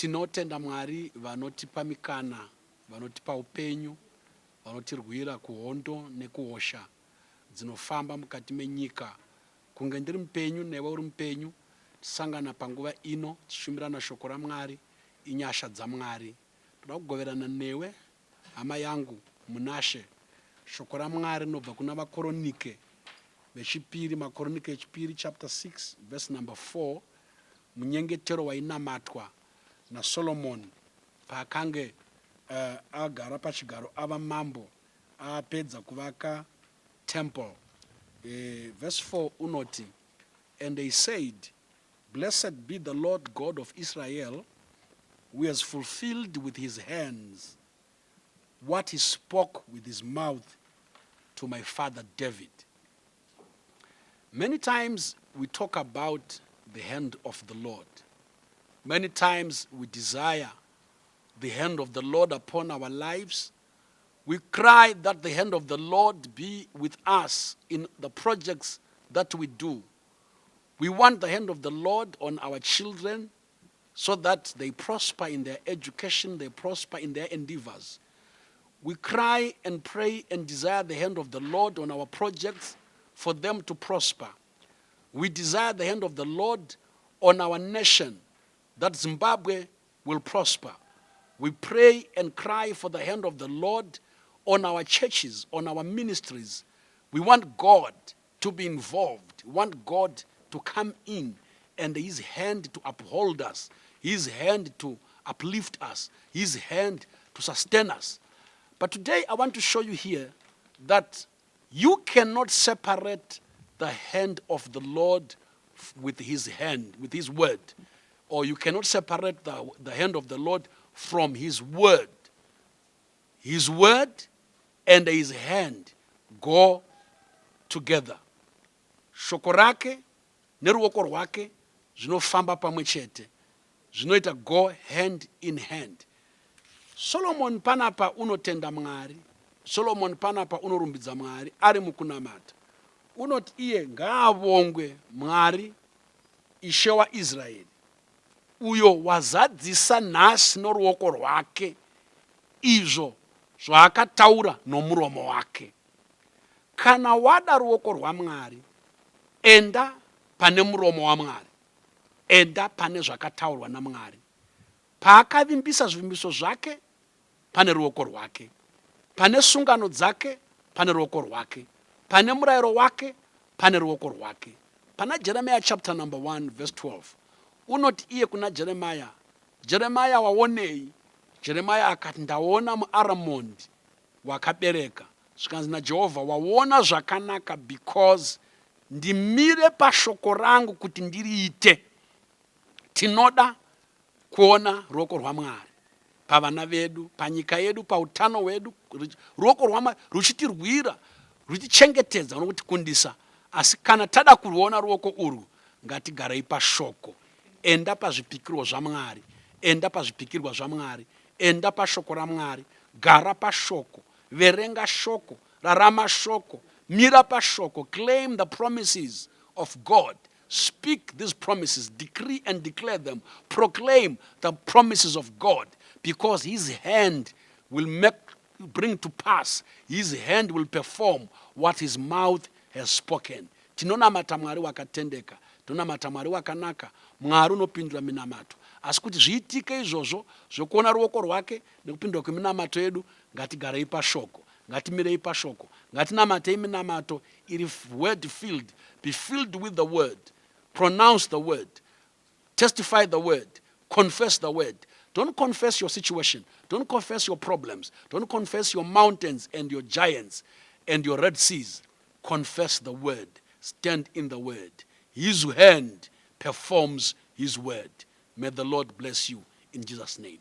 tinotenda Mwari vanotipa mikana, vanotipa upenyu, vanotirwira kuhondo nekuhosha dzinofamba mukati menyika. Kunge ndiri mupenyu newe uri mupenyu, tisangana panguva ino tishumirana shoko raMwari, inyasha dzaMwari. Toda kugoverana newe hama yangu munashe. Shoko raMwari rinobva kuna vakoronike vechipiri, makoronike echipiri chapter 6 verse number 4, munyengetero wainamatwa na Solomon paakange agara pachigaro ava mambo apedza kuvaka temple. Verse 4 unoti, and they said, blessed be the Lord God of Israel, who has fulfilled with his hands what he spoke with his mouth to my father David. Many times we talk about the hand of the Lord. Many times we desire the hand of the Lord upon our lives. We cry that the hand of the Lord be with us in the projects that we do. We want the hand of the Lord on our children so that they prosper in their education, they prosper in their endeavors. We cry and pray and desire the hand of the Lord on our projects for them to prosper. We desire the hand of the Lord on our nation, that Zimbabwe will prosper. We pray and cry for the hand of the Lord on our churches, on our ministries. We want God to be involved. We want God to come in and his hand to uphold us, his hand to uplift us, his hand to sustain us. But today I want to show you here that you cannot separate the hand of the Lord with his hand, with his word. Or you cannot separate the hand of the Lord from his word. His word and his hand go together. Shoko rake neruoko rwake zvinofamba pamwe chete. Zvinoita go hand in hand. Solomon panapa unotenda Mwari. Solomon panapa unorumbidza Mwari ari mukunamata. Unoti iye ngaavongwe Mwari Ishe waIsraeri, uyo wazadzisa nhasi noruoko rwake izvo zvaakataura nomuromo wake. Kana wada ruoko rwaMwari, enda pane muromo waMwari, enda pane zvakataurwa naMwari. Paakavimbisa zvivimbiso zvake, pane ruoko rwake. Pane sungano dzake, pane ruoko rwake. Pane murayiro wake, pane ruoko rwake. Pana Jeremiah chapter number 1 verse 12. Unoti iye kuna Jeremiah, Jeremiah waonei? Jeremiah akati ndaona muAramondi wakabereka. Zvikanzi naJehovha, waona zvakanaka because ndimire pashoko rangu kuti ndiriite. Tinoda kuona ruoko rwaMwari pavana vedu, panyika yedu, pautano hwedu, ruoko rwaMwari ruchitirwira, ruchichengetedza nokutikundisa. Asi kana tada kuruona ruoko urwu, ngatigarei pashoko. Enda pazvipikirwa zvaMwari, enda pazvipikirwa zvaMwari, enda pashoko raMwari, gara pashoko, verenga shoko, rarama shoko, mira pashoko, claim the promises of God. Speak these promises, decree and declare them, proclaim the promises of God, because his hand will bring to pass, his hand will perform what his mouth has spoken. Tinonamata Mwari wakatendeka, tinonamata Mwari wakanaka, Mwari unopindura minamato. Asi kuti zviitike izvozvo zvokuona ruoko rwake nekupindura kweminamato yedu, ngatigarei pashoko, ngatimirei pashoko, ngatinamatei minamato iri word filled, be filled with the word, pronounce the word, testify the word, confess the word. Don't confess your situation, don't confess your problems, don't confess your mountains and your giants and your Red Seas. Confess the word, stand in the word. His hand performs his word. May the Lord bless you in Jesus' name.